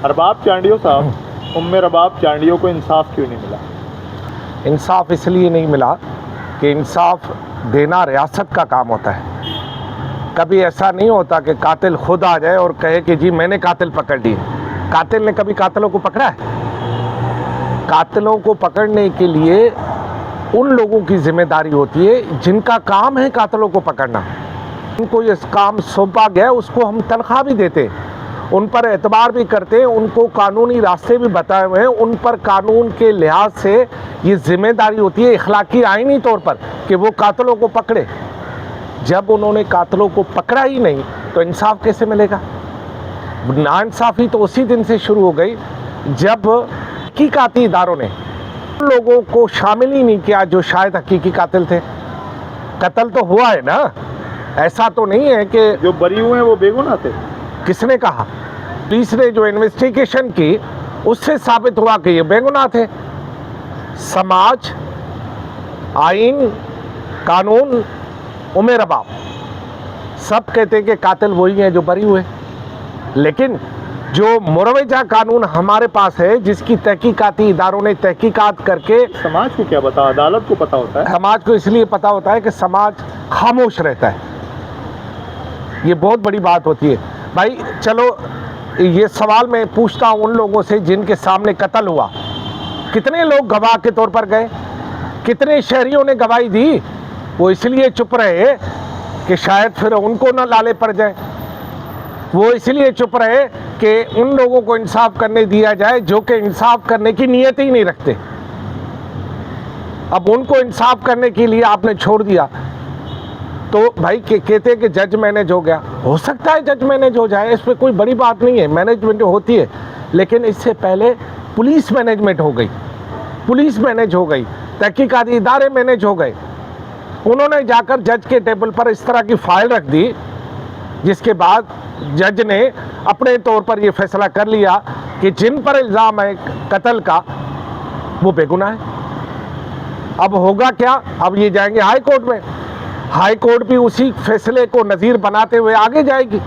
रबाब चांडियो साहब, उम्मे रबाब चांडियो को इंसाफ क्यों नहीं मिला? इंसाफ इसलिए नहीं मिला कि इंसाफ देना रियासत का काम होता है। कभी ऐसा नहीं होता कि कातिल खुद आ जाए और कहे कि जी मैंने कातिल पकड़ लिए। कातिल ने कभी कातिलों को पकड़ा है? कातिलों को पकड़ने के लिए उन लोगों की जिम्मेदारी होती है जिनका काम है कातिलों को पकड़ना। उनको ये काम सौंपा गया, उसको हम तनख्वाह भी देते, उन पर एतबार भी करते हैं, उनको कानूनी रास्ते भी बताए हुए हैं, उन पर कानून के लिहाज से ये जिम्मेदारी होती है इखलाकी आईनी तौर पर कि वो कातिलों को पकड़े। जब उन्होंने कातिलों को पकड़ा ही नहीं तो इंसाफ कैसे मिलेगा? नाइंसाफ़ी तो उसी दिन से शुरू हो गई जब हकीकाती इदारों ने उन लोगों को शामिल ही नहीं किया जो शायद हकीकी कातिल थे। कत्ल तो हुआ है ना, ऐसा तो नहीं है कि जो बरी हुए हैं वो बेगुनाह थे। किसने कहा? पुलिस ने जो इन्वेस्टिगेशन की उससे साबित हुआ कि ये बेगुनाह थे। समाज, आइन, कानून, उम्मे रबाब सब कहते हैं कि कातिल वही हैं जो बरी हुए। लेकिन जो मुरवजा कानून हमारे पास है, जिसकी तहकीकाती इदारों ने तहकीकात करके, समाज को क्या पता, अदालत को पता होता है। समाज को इसलिए पता होता है कि समाज खामोश रहता है। ये बहुत बड़ी बात होती है भाई। चलो ये सवाल मैं पूछता हूँ उन लोगों से जिनके सामने कत्ल हुआ, कितने लोग गवाह के तौर पर गए? कितने शहरियों ने गवाही दी? वो इसलिए चुप रहे कि शायद फिर उनको ना लाले पड़ जाए। वो इसलिए चुप रहे कि उन लोगों को इंसाफ करने दिया जाए जो कि इंसाफ करने की नीयत ही नहीं रखते। अब उनको इंसाफ करने के लिए आपने छोड़ दिया तो भाई कहते हैं कि जज मैनेज हो गया। हो सकता है जज मैनेज हो जाए, इस पर कोई बड़ी बात नहीं है, मैनेजमेंट होती है। लेकिन इससे पहले पुलिस मैनेजमेंट हो गई, पुलिस मैनेज हो गई, तहकीकाती इदारे मैनेज हो गए। उन्होंने जाकर जज के टेबल पर इस तरह की फाइल रख दी जिसके बाद जज ने अपने तौर पर यह फैसला कर लिया कि जिन पर इल्ज़ाम है कत्ल का वो बेगुनाह है। अब होगा क्या? अब ये जाएंगे हाई कोर्ट में, हाई कोर्ट भी उसी फैसले को नज़ीर बनाते हुए आगे जाएगी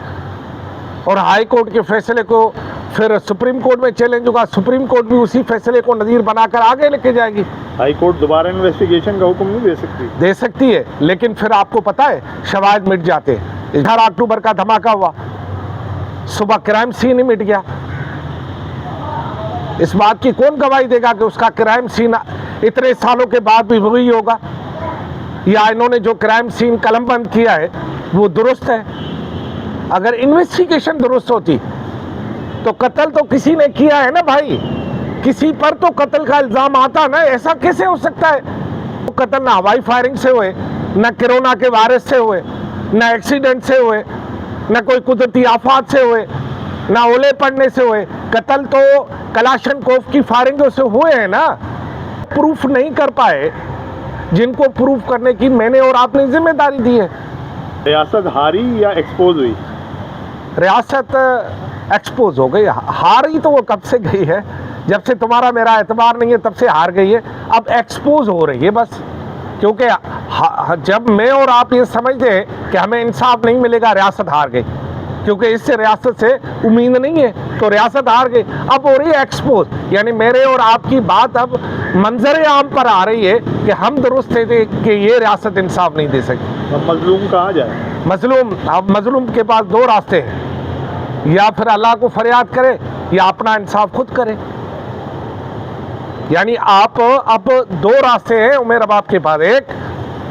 और हाई कोर्ट के फैसले को फिर सुप्रीम कोर्ट में चैलेंज होगा, सुप्रीम कोर्ट भी उसी फैसले को नज़ीर बनाकर आगे लेके जाएगी। हाई कोर्ट दोबारा इन्वेस्टिगेशन का हुक्म नहीं दे सकती? दे सकती है, लेकिन फिर आपको पता है शवाहिद मिट जाते हैं। 18 अक्टूबर का धमाका हुआ, सुबह क्राइम सीन ही मिट गया। इस बात की कौन गवाही देगा कि उसका क्राइम सीन इतने सालों के बाद भी वही होगा, या इन्होंने जो क्राइम सीन कलमबंद किया है वो दुरुस्त है? अगर इन्वेस्टिगेशन दुरुस्त होती तो कत्ल तो किसी ने किया है ना भाई, किसी पर तो कत्ल का इल्ज़ाम आता ना। ऐसा कैसे हो सकता है? तो कत्ल ना हवाई फायरिंग से हुए, ना कोरोना के वायरस से हुए, ना एक्सीडेंट से हुए, ना कोई कुदरती आफात से हुए, ना ओले पड़ने से हुए। कत्ल तो कलाशनकोव की फायरिंगों से हुए हैं ना। प्रूफ नहीं कर पाए, जिनको प्रूफ करने की मैंने और आपने जिम्मेदारी दी है। रियासत हारी या एक्सपोज हुई? रियासत एक्सपोज हो गई। हारी तो वो कब से गई है, जब से तुम्हारा मेरा एतबार नहीं है तब से हार गई है। अब एक्सपोज हो रही है बस, क्योंकि जब मैं और आप ये समझते हैं कि हमें इंसाफ नहीं मिलेगा, रियासत हार गई, क्योंकि इससे रियासत से उम्मीद नहीं है तो रियासत हार गई। अब हो रही है एक्सपोज, यानी मेरे और आपकी बात अब मंजर आम पर आ रही है कि हम दुरुस्त थे कि ये रियासत इंसाफ नहीं दे सकती। अब मजलूम कहाँ जाए? अब मजलूम के पास दो रास्ते हैं, या फिर अल्लाह को फरियाद करे या अपना इंसाफ खुद करे। यानी आप अब दो रास्ते हैं उम्मे रबाब के पास। एक,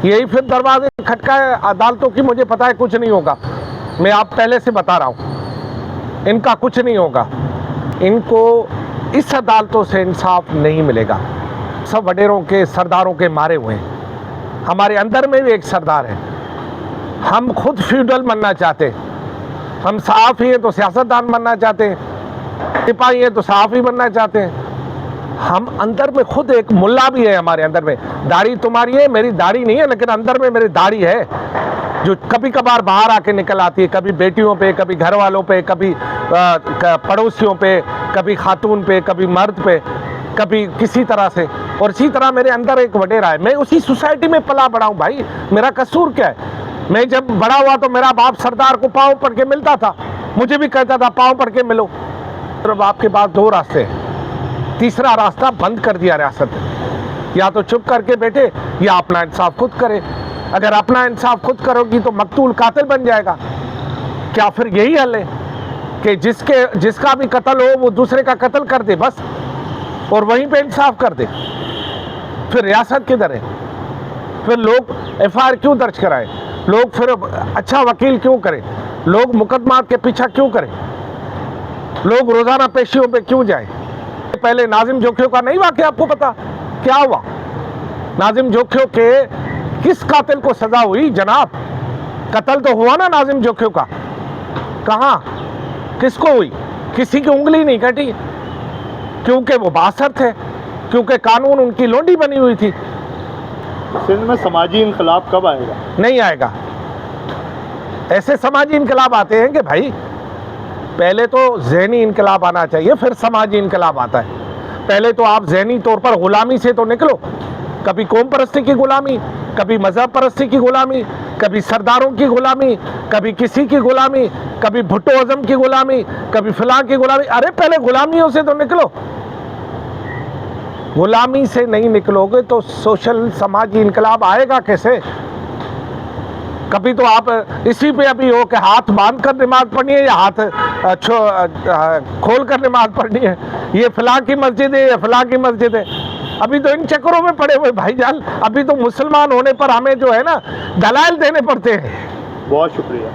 यही फिर दरवाजे खटकाए अदालतों की, मुझे पता है कुछ नहीं होगा, मैं आप पहले से बता रहा हूँ इनका कुछ नहीं होगा। इनको इस अदालतों से इंसाफ नहीं मिलेगा। सब वडेरों के सरदारों के मारे हुए हैं। हमारे अंदर में भी एक सरदार है, हम खुद फ्यूडल बनना चाहते हैं, हम सहाफ़ी हैं तो सियासतदान बनना चाहते हैं, सिपाही हैं तो सहाफ़ी बनना चाहते हैं। हम अंदर में खुद एक मुल्ला भी है हमारे अंदर में। दाढ़ी तुम्हारी है, मेरी दाढ़ी नहीं है, लेकिन अंदर में मेरी दाढ़ी है जो कभी कभार बाहर आके निकल आती है, कभी बेटियों पे, कभी घर वालों पे, कभी पड़ोसियों पे, कभी खातून पे, कभी मर्द पे, कभी किसी तरह से। और इसी तरह मेरे अंदर एक वडेरा है। मैं उसी सोसाइटी में पला बड़ा हूँ भाई, मेरा कसूर क्या है? मैं जब बड़ा हुआ तो मेरा बाप सरदार को पाँव पड़ के मिलता था, मुझे भी कहता था पाँव पड़ के मिलो। अब आपके पास दो रास्ते हैं, तीसरा रास्ता बंद कर दिया रियासत ने। या तो चुप करके बैठे या अपना इंसाफ खुद करे। अगर अपना इंसाफ खुद करोगी तो मकतूल कातिल बन जाएगा। क्या फिर यही हल है कि जिसका भी कत्ल हो वो दूसरे का कत्ल कर दे बस, और वहीं पे इंसाफ कर दे? फिर रियासत किधर है? फिर लोग FIR क्यों दर्ज कराएं? लोग फिर अच्छा वकील क्यों करें? लोग मुकदमा के पीछा क्यों करें? लोग रोजाना पेशियों पे क्यों जाएं? पहले नाजिम जोखियों का नहीं वाकया आपको पता क्या हुआ? नाजिम जोखियों के किस कातिल को सजा हुई जनाब? कत्ल तो हुआ ना नाजिम जोखियों का, कहाँ किसको हुई? किसी की उंगली नहीं कटी, क्योंकि वो बासर थे, क्योंकि कानून उनकी लोंडी बनी हुई थी। सिंध में समाजी इनकलाब कब आएगा? नहीं आएगा। ऐसे समाजी इनकलाब आते हैं कि भाई पहले तो ज़हनी इनकलाब आना चाहिए, फिर समाजी इनकलाब आता है। पहले तो आप ज़हनी तौर पर गुलामी से तो निकलो, कभी कौम परस्ती की गुलामी, कभी मजहब परस्ती की गुलामी, कभी सरदारों की गुलामी, कभी किसी की गुलामी, कभी भुट्टो आजम की गुलामी, कभी फलां की गुलामी। अरे पहले गुलामियों से तो निकलो। गुलामी से नहीं निकलोगे तो सोशल समाजी इनकलाब आएगा कैसे? कभी तो आप इसी पे अभी हो कि हाथ बांध कर नमाज पढ़नी है या हाथ खोल कर नमाज पढ़नी है, ये फलां की मस्जिद है या फलां की मस्जिद है। अभी तो इन चक्करों में पड़े हुए भाईजान। अभी तो मुसलमान होने पर हमें जो है ना दलाइल देने पड़ते हैं। बहुत शुक्रिया।